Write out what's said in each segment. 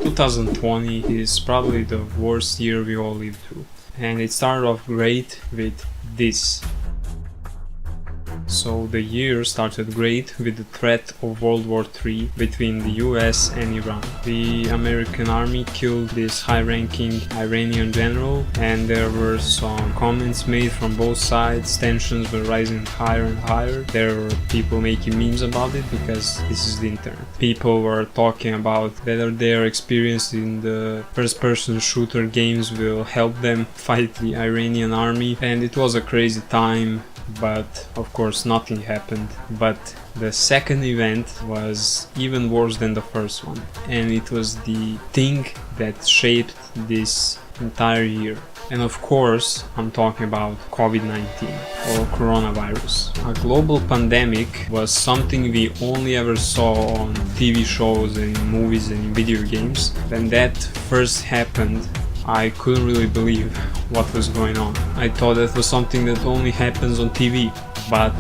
2020 is probably the worst year we all lived through, and it started off great with this. So the year started great with the threat of World War III between the US and Iran. The American army killed this high-ranking Iranian general, and there were some comments made from both sides. Tensions were rising higher and higher. There were people making memes about it because this is the internet. People were talking about whether their experience in the first-person shooter games will help them fight the Iranian army, and it was a crazy time. But of course nothing happened. But the second event was even worse than the first one, and it was the thing that shaped this entire year. And of course I'm talking about COVID-19 or coronavirus. A global pandemic was something we only ever saw on TV shows and in movies and in video games. When that first happened, I couldn't really believe what was going on. I thought that was something that only happens on TV, but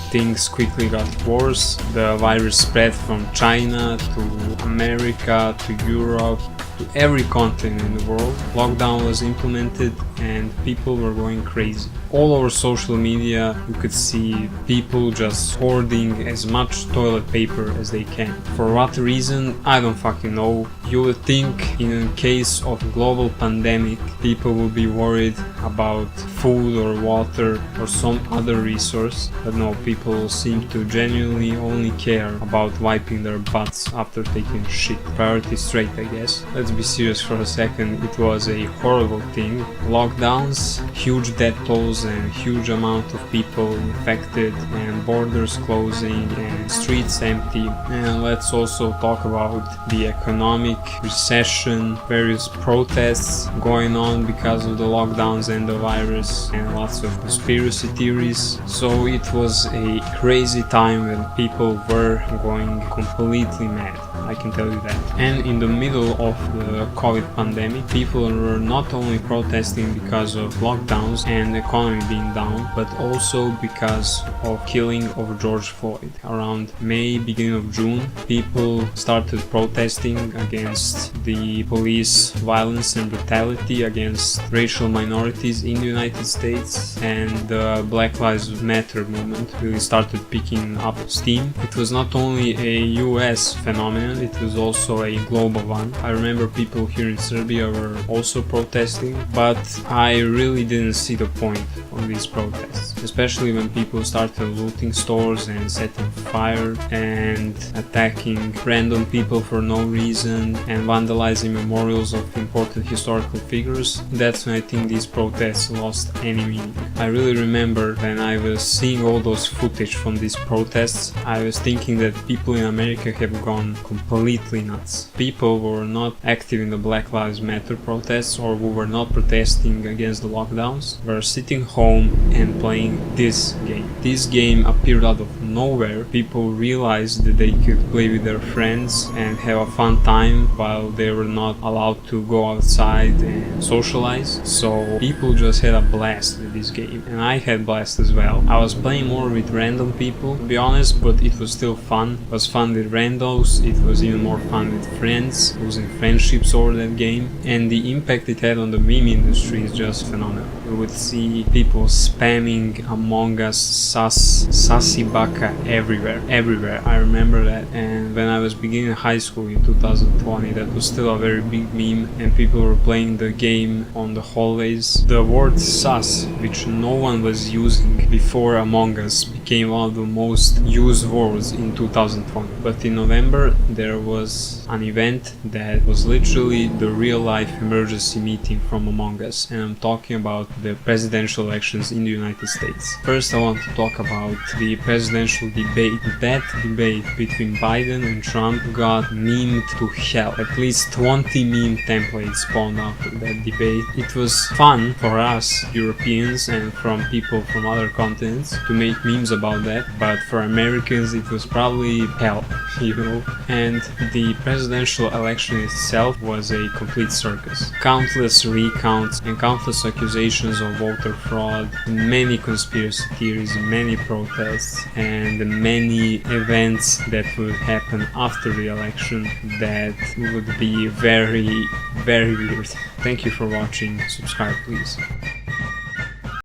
things quickly got worse. The virus spread from China to America to Europe to every continent in the world. Lockdown was implemented and people were going crazy. All over social media you could see people just hoarding as much toilet paper as they can. For what reason, I don't fucking know. You would think in a case of global pandemic people would be worried about food or water or some other resource, but no, people seem to genuinely only care about wiping their butts after taking shit. Priority straight, I guess. Let's be serious for a second. It was a horrible thing. Lockdowns, huge death tolls and huge amount of people infected, and borders closing and streets empty. And let's also talk about the economic recession, various protests going on because of the lockdowns and the virus, and lots of conspiracy theories. So it was a crazy time when people were going completely mad, I can tell you that. And in the middle of the COVID pandemic, people were not only protesting because of lockdowns and the economy being down, but also because of killing of George Floyd. Around May, beginning of June, people started protesting against the police violence and brutality against racial minorities in the United States, and the Black Lives Matter movement really started picking up steam. It was not only a US phenomenon, it was also a global one. I remember people here in Serbia were also protesting, but I really didn't see the point of these protests, especially when people started looting stores and setting fire and attacking random people for no reason and vandalizing memorials of important historical figures. That's when I think these protests lost any meaning. I really remember when I was seeing all those footage from these protests, I was thinking that people in America have gone completely nuts. People who were not active in the Black Lives Matter protests or who were not protesting against the lockdowns were sitting home and playing this game. This game appeared out of nowhere. People realized that they could play with their friends and have a fun time while they were not allowed to go outside and socialize. So people just had a blast with this game, and I had blast as well. I was playing more with random people, to be honest, but it was still fun. It was fun with randos, it was even more fun with friends, losing friendships over that game, and the impact it had on the meme industry is just phenomenal. You would see people spamming Among Us, Sassy Baka everywhere. I remember that, and when I was beginning high school in 2020, that was still a very big meme, and people were playing the game on the hallways. The word sus, which no one was using before Among Us, became one of the most used words in 2020. But in November there was an event that was literally the real life emergency meeting from Among Us, and I'm talking about the presidential elections in the United States. First I want to talk about the presidential debate. That debate between Biden and Trump got memed to hell. At least 20 meme templates spawned out of that debate. It was fun for us Europeans and from people from other continents to make memes about that, but for Americans it was probably hell, you know. And the presidential election itself was a complete circus. Countless recounts and countless accusations of voter fraud, many conspiracy theories, many protests, and many events that would happen after the election that would be very, very weird. Thank you for watching. Subscribe, please.